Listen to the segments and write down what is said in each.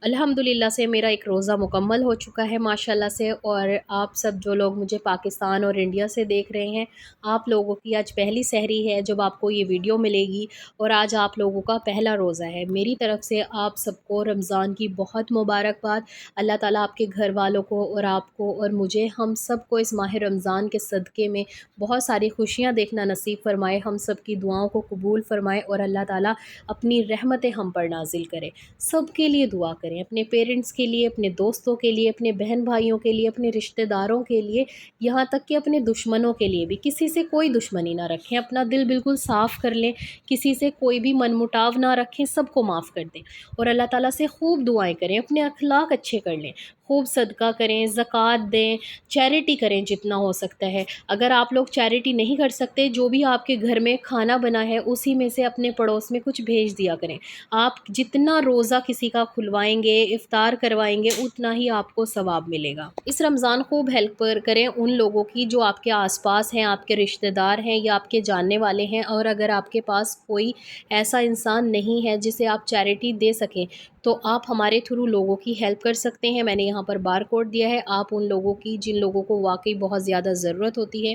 الحمدللہ سے میرا ایک روزہ مکمل ہو چکا ہے ماشاءاللہ سے، اور آپ سب جو لوگ مجھے پاکستان اور انڈیا سے دیکھ رہے ہیں، آپ لوگوں کی آج پہلی سحری ہے جب آپ کو یہ ویڈیو ملے گی، اور آج آپ لوگوں کا پہلا روزہ ہے۔ میری طرف سے آپ سب کو رمضان کی بہت مبارکباد۔ اللہ تعالیٰ آپ کے گھر والوں کو اور آپ کو اور مجھے، ہم سب کو اس ماہ رمضان کے صدقے میں بہت ساری خوشیاں دیکھنا نصیب فرمائے، ہم سب کی دعاؤں کو قبول فرمائے، اور اللہ تعالیٰ اپنی رحمتیں ہم پر نازل کرے۔ سب کے لیے دعا کریں، اپنے پیرنٹس کے لیے، اپنے دوستوں کے لیے، اپنے بہن بھائیوں کے لیے، اپنے رشتہ داروں کے لیے، یہاں تک کہ اپنے دشمنوں کے لیے بھی۔ کسی سے کوئی دشمنی نہ رکھیں، اپنا دل بالکل صاف کر لیں، کسی سے کوئی بھی من مٹاو نہ رکھیں، سب کو معاف کر دیں، اور اللہ تعالیٰ سے خوب دعائیں کریں، اپنے اخلاق اچھے کر لیں، خوب صدقہ کریں، زکوٰۃ دیں، چیریٹی کریں جتنا ہو سکتا ہے۔ اگر آپ لوگ چیریٹی نہیں کر سکتے، جو بھی آپ کے گھر میں کھانا بنا ہے اسی میں سے اپنے پڑوس میں کچھ بھیج دیا کریں۔ آپ جتنا روزہ کسی کا کھلوائیں گے، افطار کروائیں گے، اتنا ہی آپ کو ثواب ملے گا۔ اس رمضان خوب ہیلپ کریں ان لوگوں کی جو آپ کے آس پاس ہیں، آپ کے رشتہ دار ہیں یا آپ کے جاننے والے ہیں، اور اگر آپ کے پاس کوئی ایسا انسان نہیں ہے جسے آپ چیریٹی دے سکیں، تو آپ ہمارے تھرو لوگوں کی ہیلپ کر سکتے ہیں۔ میں نے یہاں پر بار کوڈ دیا ہے، آپ ان لوگوں کی جن لوگوں کو واقعی بہت زیادہ ضرورت ہوتی ہے،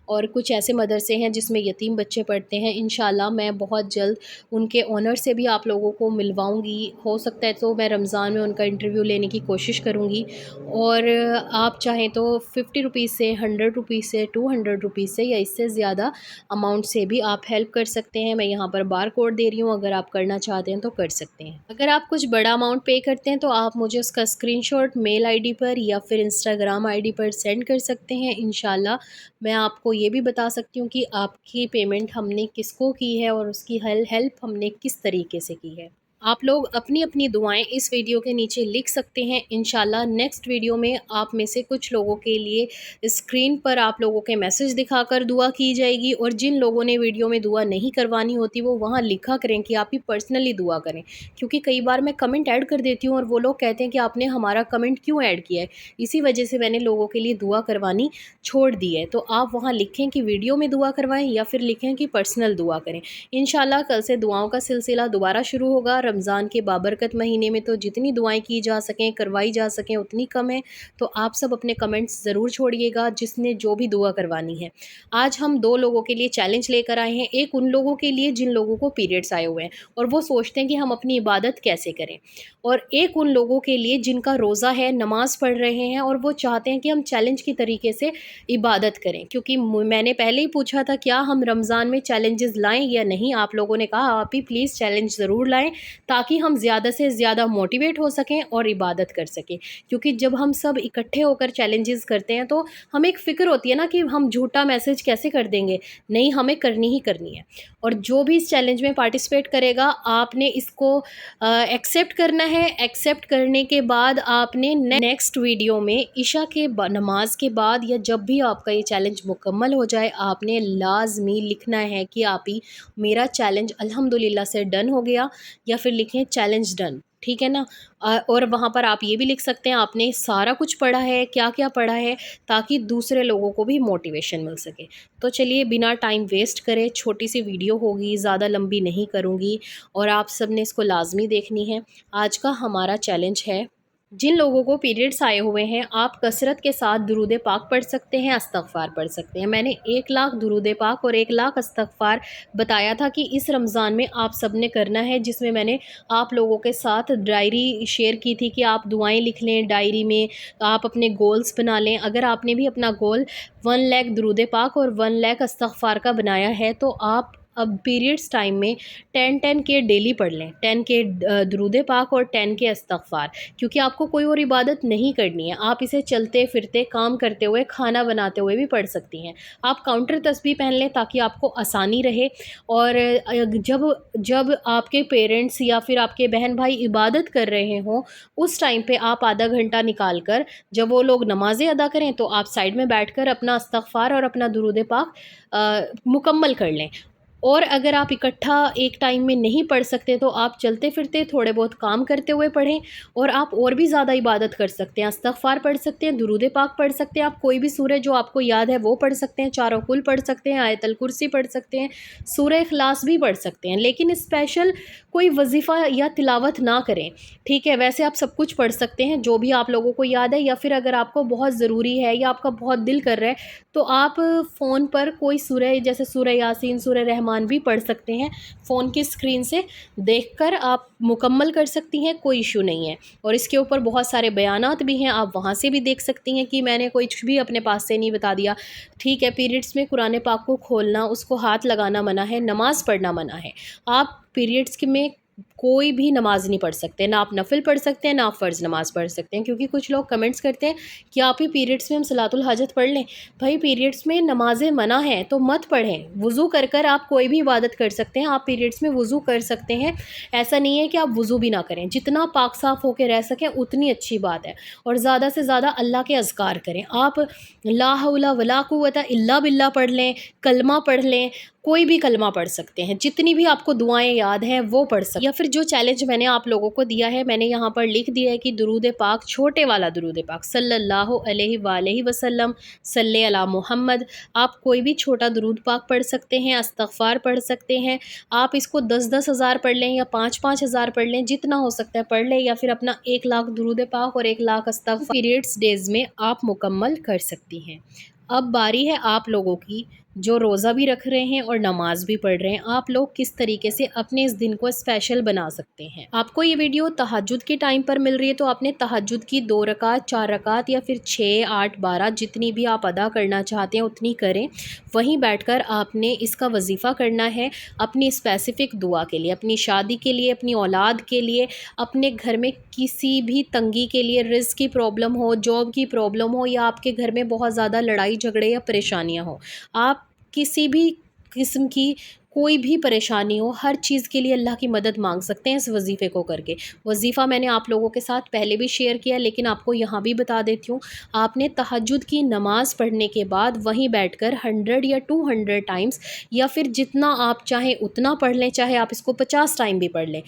اور کچھ ایسے مدرسے ہیں جس میں یتیم بچے پڑھتے ہیں، انشاءاللہ میں بہت جلد ان کے اونر سے بھی آپ لوگوں کو ملواؤں گی، ہو سکتا ہے تو میں رمضان میں ان کا انٹرویو لینے کی کوشش کروں گی۔ اور آپ چاہیں تو 50 روپیز سے، 100 روپیز سے، 200 روپیز سے، یا اس سے زیادہ اماؤنٹ سے بھی آپ ہیلپ کر سکتے ہیں۔ میں یہاں پر بار کوڈ دے رہی ہوں، اگر آپ کرنا چاہتے ہیں تو کر سکتے ہیں۔ اگر آپ کچھ بڑا اماؤنٹ پے کرتے ہیں تو آپ مجھے اس کا اسکرین شاٹ میل آئی ڈی پر یا پھر انسٹاگرام آئی ڈی پر سینڈ کر سکتے ہیں۔ انشاءاللہ میں آپ کو یہ بھی بتا سکتی ہوں کہ آپ کی پیمنٹ ہم نے کس کو کی ہے اور اس کی ہیلپ ہم نے کس طریقے سے کی ہے۔ آپ لوگ اپنی اپنی دعائیں اس ویڈیو کے نیچے لکھ سکتے ہیں۔ انشاءاللہ نیکسٹ ویڈیو میں آپ میں سے کچھ لوگوں کے لیے اسکرین پر آپ لوگوں کے میسج دکھا کر دعا کی جائے گی، اور جن لوگوں نے ویڈیو میں دعا نہیں کروانی ہوتی وہ وہاں لکھا کریں کہ آپ ہی پرسنلی دعا کریں، کیونکہ کئی بار میں کمنٹ ایڈ کر دیتی ہوں اور وہ لوگ کہتے ہیں کہ آپ نے ہمارا کمنٹ کیوں ایڈ کیا ہے، اسی وجہ سے میں نے لوگوں کے لیے دعا کروانی چھوڑ دی ہے۔ تو آپ وہاں لکھیں کہ ویڈیو میں دعا کروائیں یا پھر لکھیں کہ پرسنل دعا کریں۔ انشاءاللہ کل سے دعاؤں کا سلسلہ دوبارہ شروع ہوگا۔ رمضان کے بابرکت مہینے میں تو جتنی دعائیں کی جا سکیں، کروائی جا سکیں، اتنی کم ہے، تو آپ سب اپنے کمنٹس ضرور چھوڑیے گا جس نے جو بھی دعا کروانی ہے۔ آج ہم دو لوگوں کے لیے چیلنج لے کر آئے ہیں، ایک ان لوگوں کے لیے جن لوگوں کو پیریڈس آئے ہوئے ہیں اور وہ سوچتے ہیں کہ ہم اپنی عبادت کیسے کریں، اور ایک ان لوگوں کے لیے جن کا روزہ ہے، نماز پڑھ رہے ہیں اور وہ چاہتے ہیں کہ ہم چیلنج کی طریقے سے عبادت کریں، کیونکہ میں نے پہلے ہی پوچھا تھا کیا ہم رمضان میں چیلنجز لائیں یا نہیں۔ آپ لوگوں نے کہا آپ ہی پلیز چیلنج ضرور لائیں تاکہ ہم زیادہ سے زیادہ موٹیویٹ ہو سکیں اور عبادت کر سکیں، کیونکہ جب ہم سب اکٹھے ہو کر چیلنجز کرتے ہیں تو ہمیں ایک فکر ہوتی ہے نا کہ ہم جھوٹا میسج کیسے کر دیں گے، نہیں، ہمیں کرنی ہی کرنی ہے۔ اور جو بھی اس چیلنج میں پارٹیسپیٹ کرے گا، آپ نے اس کو ایکسیپٹ کرنا ہے۔ ایکسیپٹ کرنے کے بعد آپ نے نیکسٹ ویڈیو میں عشاء کے نماز کے بعد یا جب بھی آپ کا یہ چیلنج مکمل ہو جائے، آپ نے لازمی لکھنا ہے کہ آپ ہی میرا چیلنج الحمدللہ سے ڈن ہو گیا، یا پھر لکھیں چیلنج ڈن، ٹھیک ہے نا۔ اور وہاں پر آپ یہ بھی لکھ سکتے ہیں آپ نے سارا کچھ پڑھا ہے، کیا کیا پڑھا ہے، تاکہ دوسرے لوگوں کو بھی موٹیویشن مل سکے۔ تو چلیے بنا ٹائم ویسٹ کرے، چھوٹی سی ویڈیو ہوگی، زیادہ لمبی نہیں کروں گی، اور آپ سب نے اس کو لازمی دیکھنی ہے۔ آج کا ہمارا چیلنج ہے، جن لوگوں کو پیریڈس آئے ہوئے ہیں آپ کثرت کے ساتھ درود پاک پڑھ سکتے ہیں، استغفار پڑھ سکتے ہیں۔ میں نے 1,00,000 درود پاک اور 1,00,000 استغفار بتایا تھا کہ اس رمضان میں آپ سب نے کرنا ہے، جس میں نے آپ لوگوں کے ساتھ ڈائری شیئر کی تھی کہ آپ دعائیں لکھ لیں ڈائری میں، آپ اپنے گولز بنا لیں۔ اگر آپ نے بھی اپنا گول 1,00,000 درود پاک اور 1,00,000 استغفار کا بنایا ہے تو آپ اب پیریڈس ٹائم میں 10 کے ڈیلی پڑھ لیں، 10 کے درود پاک اور 10 کے استغفار، کیونکہ آپ کو کوئی اور عبادت نہیں کرنی ہے، آپ اسے چلتے پھرتے، کام کرتے ہوئے، کھانا بناتے ہوئے بھی پڑھ سکتی ہیں۔ آپ کاؤنٹر تسبیح پہن لیں تاکہ آپ کو آسانی رہے، اور جب آپ کے پیرنٹس یا پھر آپ کے بہن بھائی عبادت کر رہے ہوں، اس ٹائم پہ آپ آدھا گھنٹہ نکال کر، جب وہ لوگ نمازیں ادا کریں تو آپ سائڈ میں بیٹھ کر اپنا استغفار اور اپنا درود پاک مکمل کر لیں۔ اور اگر آپ اکٹھا ایک ٹائم میں نہیں پڑھ سکتے تو آپ چلتے پھرتے تھوڑے بہت کام کرتے ہوئے پڑھیں، اور آپ اور بھی زیادہ عبادت کر سکتے ہیں، استغفار پڑھ سکتے ہیں، درود پاک پڑھ سکتے ہیں، آپ کوئی بھی سورہ جو آپ کو یاد ہے وہ پڑھ سکتے ہیں، چاروں کل پڑھ سکتے ہیں، آیت الکرسی پڑھ سکتے ہیں، سورہ اخلاص بھی پڑھ سکتے ہیں، لیکن اسپیشل کوئی وظیفہ یا تلاوت نہ کریں، ٹھیک ہے؟ ویسے آپ سب کچھ پڑھ سکتے ہیں جو بھی آپ لوگوں کو یاد ہے، یا پھر اگر آپ کو بہت ضروری ہے یا آپ کا بہت دل کر رہا ہے تو آپ فون پر کوئی سورہ جیسے سورہ یاسین، سورہ رحمان بھی پڑھ سکتے ہیں، فون کی اسکرین سے دیکھ کر آپ مکمل کر سکتی ہیں، کوئی ایشو نہیں ہے۔ اور اس کے اوپر بہت سارے بیانات بھی ہیں، آپ وہاں سے بھی دیکھ سکتی ہیں کہ میں نے کچھ بھی اپنے پاس سے نہیں بتا دیا، ٹھیک ہے؟ پیریڈس میں قرآن پاک کو کھولنا، اس کو ہاتھ لگانا منع ہے، نماز پڑھنا منع ہے۔ آپ پیریڈس میں کوئی بھی نماز نہیں پڑھ سکتے، نہ آپ نفل پڑھ سکتے ہیں، نہ آپ فرض نماز پڑھ سکتے ہیں، کیونکہ کچھ لوگ کمنٹس کرتے ہیں کہ آپ ہی پیریڈس میں ہم صلاۃ الحاجت پڑھ لیں۔ بھائی پیریڈس میں نمازیں منع ہیں تو مت پڑھیں، وضو کر کر آپ کوئی بھی عبادت کر سکتے ہیں، آپ پیریڈس میں وضو کر سکتے ہیں، ایسا نہیں ہے کہ آپ وضو بھی نہ کریں، جتنا پاک صاف ہو کے رہ سکیں اتنی اچھی بات ہے، اور زیادہ سے زیادہ اللہ کے اذکار کریں، آپ لا حول ولا قوت الا باللہ پڑھ لیں، کلمہ پڑھ لیں، کوئی بھی کلمہ پڑھ سکتے ہیں، جتنی بھی آپ کو دعائیں یاد ہیں وہ پڑھ سکتے ہیں، یا پھر جو چیلنج میں نے آپ لوگوں کو دیا ہے، میں نے یہاں پر لکھ دیا ہے کہ درود پاک، چھوٹے والا درود پاک صلی اللہ علیہ وآلہ وسلم، صلی علی محمد، آپ کوئی بھی چھوٹا درود پاک پڑھ سکتے ہیں، استغفار پڑھ سکتے ہیں، آپ اس کو 10,000 پڑھ لیں یا 5,000 پڑھ لیں، جتنا ہو سکتا ہے پڑھ لیں، یا پھر اپنا 1,00,000 درود پاک اور 1,00,000 استغفار پیریڈس ڈیز میں آپ مکمل کر سکتی ہیں۔ اب باری ہے آپ لوگوں کی جو روزہ بھی رکھ رہے ہیں اور نماز بھی پڑھ رہے ہیں، آپ لوگ کس طریقے سے اپنے اس دن کو اسپیشل بنا سکتے ہیں۔ آپ کو یہ ویڈیو تہجد کے ٹائم پر مل رہی ہے تو آپ نے تہجد کی 2 رکعت، 4 رکعت یا پھر 6، 8، 12 جتنی بھی آپ ادا کرنا چاہتے ہیں اتنی کریں، وہیں بیٹھ کر آپ نے اس کا وظیفہ کرنا ہے اپنی اسپیسیفک دعا کے لیے، اپنی شادی کے لیے، اپنی اولاد کے لیے، اپنے گھر میں کسی بھی تنگی کے لیے، رزق کی پرابلم ہو، جاب کی پرابلم ہو، یا آپ کے گھر میں بہت زیادہ لڑائی جھگڑے یا پریشانیاں ہوں، آپ کسی بھی قسم کی کوئی بھی پریشانی ہو، ہر چیز کے لیے اللہ کی مدد مانگ سکتے ہیں اس وظیفے کو کر کے۔ وظیفہ میں نے آپ لوگوں کے ساتھ پہلے بھی شیئر کیا، لیکن آپ کو یہاں بھی بتا دیتی ہوں، آپ نے تہجد کی نماز پڑھنے کے بعد وہیں بیٹھ کر 100 یا 200 ٹائمز، یا پھر جتنا آپ چاہیں اتنا پڑھ لیں، چاہے آپ اس کو 50 ٹائم بھی پڑھ لیں،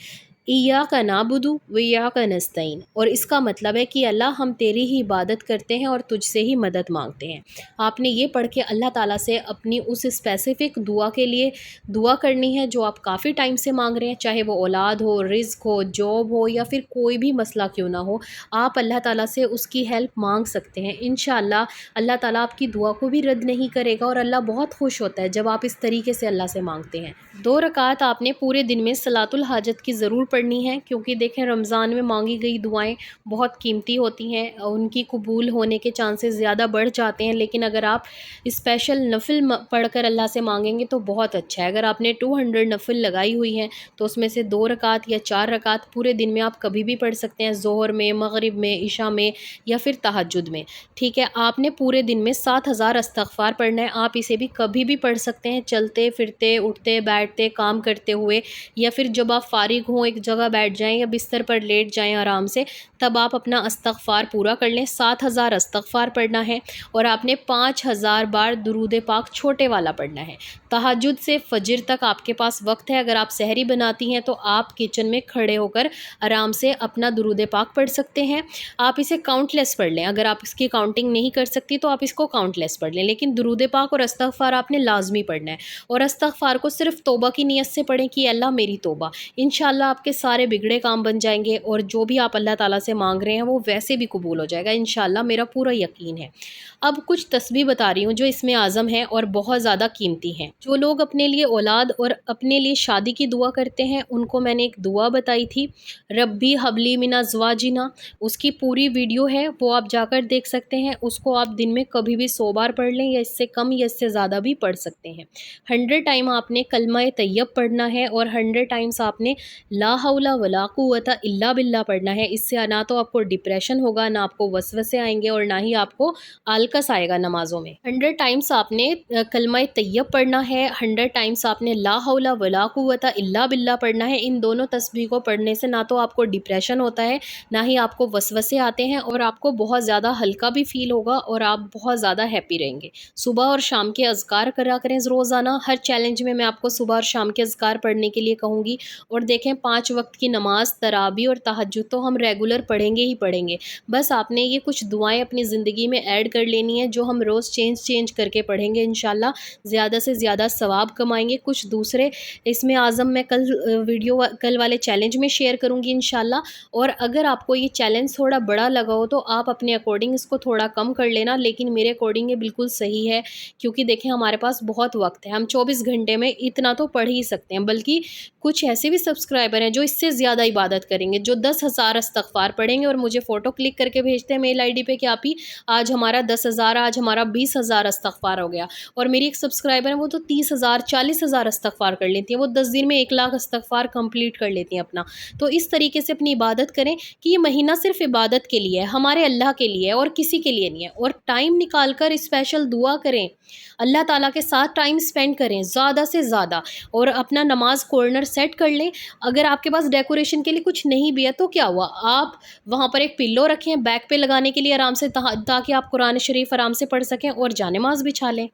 ایاک نعبد و ایاک نستعین، اور اس کا مطلب ہے کہ اللہ ہم تیری ہی عبادت کرتے ہیں اور تجھ سے ہی مدد مانگتے ہیں۔ آپ نے یہ پڑھ کے اللہ تعالیٰ سے اپنی اس اسپیسیفک دعا کے لیے دعا کرنی ہے جو آپ کافی ٹائم سے مانگ رہے ہیں، چاہے وہ اولاد ہو، رزق ہو، جاب ہو، یا پھر کوئی بھی مسئلہ کیوں نہ ہو، آپ اللہ تعالیٰ سے اس کی ہیلپ مانگ سکتے ہیں۔ انشاءاللہ اللہ تعالیٰ آپ کی دعا کو بھی رد نہیں کرے گا، اور اللہ بہت خوش ہوتا ہے جب آپ اس طریقے سے اللہ سے مانگتے ہیں۔ 2 رکعت آپ نے پورے دن میں صلاۃ الحاجت کی ضرور پڑھنی ہے، کیونکہ دیکھیں رمضان میں مانگی گئی دعائیں بہت قیمتی ہوتی ہیں، ان کی قبول ہونے کے چانسز زیادہ بڑھ جاتے ہیں، لیکن اگر آپ اسپیشل نفل پڑھ کر اللہ سے مانگیں گے تو بہت اچھا ہے۔ اگر آپ نے 200 نفل لگائی ہوئی ہیں تو اس میں سے 2 رکعت یا 4 رکعت پورے دن میں آپ کبھی بھی پڑھ سکتے ہیں، ظہر میں، مغرب میں، عشاء میں، یا پھر تہجد میں، ٹھیک ہے؟ آپ نے پورے دن میں 7,000 استغفار پڑھنا ہے، آپ اسے بھی کبھی بھی پڑھ سکتے ہیں، چلتے پھرتے، اٹھتے بیٹھتے، کام کرتے ہوئے، یا پھر جب آپ فارغ ہوں، ایک جگہ بیٹھ جائیں یا بستر پر لیٹ جائیں آرام سے، تب آپ اپنا استغفار پورا کر لیں۔ 7,000 استغفار پڑھنا ہے، اور آپ نے 5,000 بار درود پاک چھوٹے والا پڑھنا ہے۔ تہجد سے فجر تک آپ کے پاس وقت ہے، اگر آپ سحری بناتی ہیں تو آپ کچن میں کھڑے ہو کر آرام سے اپنا درود پاک پڑھ سکتے ہیں۔ آپ اسے کاؤنٹ لیس پڑھ لیں، اگر آپ اس کی کاؤنٹنگ نہیں کر سکتی تو آپ اس کو کاؤنٹ لیس پڑھ لیں، لیکن درود پاک اور استغفار آپ نے لازمی پڑھنا ہے، اور استغفار کو صرف توبہ کی نیت سے پڑھیں کہ اللہ میری توبہ، انشاءاللہ آپ کے سارے بگڑے کام بن جائیں گے، اور جو بھی آپ اللہ تعالیٰ سے مانگ رہے ہیں وہ ویسے بھی قبول ہو جائے گا انشاءاللہ، میرا پورا یقین ہے۔ اب کچھ تسبیح بتا رہی ہوں جو اس میں اعظم ہیں اور بہت زیادہ قیمتی ہیں۔ جو لوگ اپنے لیے اولاد اور اپنے لیے شادی کی دعا کرتے ہیں ان کو میں نے ایک دعا بتائی تھی، ربی حبلی من ازواجنا، اس کی پوری ویڈیو ہے، وہ آپ جا کر دیکھ سکتے ہیں، اس کو آپ دن میں کبھی بھی 100 بار پڑھ لیں، یا اس سے کم یا اس سے زیادہ بھی پڑھ سکتے ہیں۔ 100 ٹائم آپ نے کلمہ طیب پڑھنا ہے، اور 100 ٹائمز آپ نے لا حول ولا قوت الا باللہ پڑھنا ہے۔ اس سے نہ تو آپ کو ڈپریشن ہوگا، نہ آپ کو وسوسے آئیں گے، اور نہ ہی آپ کو آلکس آئے گا نمازوں میں۔ 100 ٹائمز آپ نے کلمہ طیب پڑھنا ہے 100 ٹائمس آپ نے لا حول ولا قوت الا باللہ پڑھنا ہے۔ ان دونوں تسبیح کو پڑھنے سے نہ تو آپ کو ڈپریشن ہوتا ہے، نہ ہی آپ کو وسوسے آتے ہیں، اور آپ کو بہت زیادہ ہلکا بھی فیل ہوگا اور آپ بہت زیادہ ہیپی رہیں گے۔ صبح اور شام کے اذکار کرا کریں روزانہ۔ ہر چیلنج میں آپ کو صبح اور شام کے اذکار پڑھنے کے لیے کہوں گی، اور دیکھیں 5 وقت کی نماز، تراویح اور تہجد تو ہم ریگولر پڑھیں گے ہی پڑھیں گے۔ بس آپ نے یہ کچھ دعائیں اپنی زندگی میں ایڈ کر لینی ہے جو ہم روز چینج کر کے پڑھیں گے، انشاءاللہ زیادہ سے زیادہ ثواب کمائیں گے۔ کچھ دوسرے اس میں اعظم میں کل والے چیلنج میں شیئر کروں گی انشاءاللہ۔ اور اگر آپ کو یہ چیلنج تھوڑا بڑا لگا ہو تو آپ اپنے اکارڈنگ اس کو تھوڑا کم کر لینا، لیکن میرے اکارڈنگ یہ بالکل صحیح ہے، کیونکہ دیکھیں ہمارے پاس بہت وقت ہے، ہم 24 گھنٹے میں اتنا تو پڑھ ہی سکتے ہیں، بلکہ کچھ ایسے بھی سبسکرائبر ہیں جو اس سے زیادہ عبادت کریں گے، جو 10,000 استغفار پڑھیں گے اور مجھے فوٹو کلک کر کے بھیجتے ہیں میل آئی ڈی پہ کہ آپ ہی آج ہمارا 10,000، آج ہمارا 20,000 استغفار ہو گیا۔ اور میری ایک سبسکرائبر ہے وہ تو 30,000 40,000 استغفار کر لیتی ہیں، وہ 10 دن میں 1,00,000 استغفار کمپلیٹ کر لیتی ہیں اپنا۔ تو اس طریقے سے اپنی عبادت کریں کہ یہ مہینہ صرف عبادت کے لیے ہے، ہمارے اللہ کے لیے ہے اور کسی کے لیے نہیں ہے۔ اور ٹائم نکال کر اسپیشل دعا کریں، اللہ تعالیٰ کے ساتھ ٹائم سپینڈ کریں زیادہ سے زیادہ، اور اپنا نماز کارنر سیٹ کر لیں۔ اگر آپ کے پاس ڈیکوریشن کے لیے کچھ نہیں بھی ہے تو کیا ہوا، آپ وہاں پر ایک پلو رکھیں بیک پہ لگانے کے لیے آرام سے، تاکہ آپ قرآن شریف آرام سے پڑھ سکیں اور جانماز بچھا لیں۔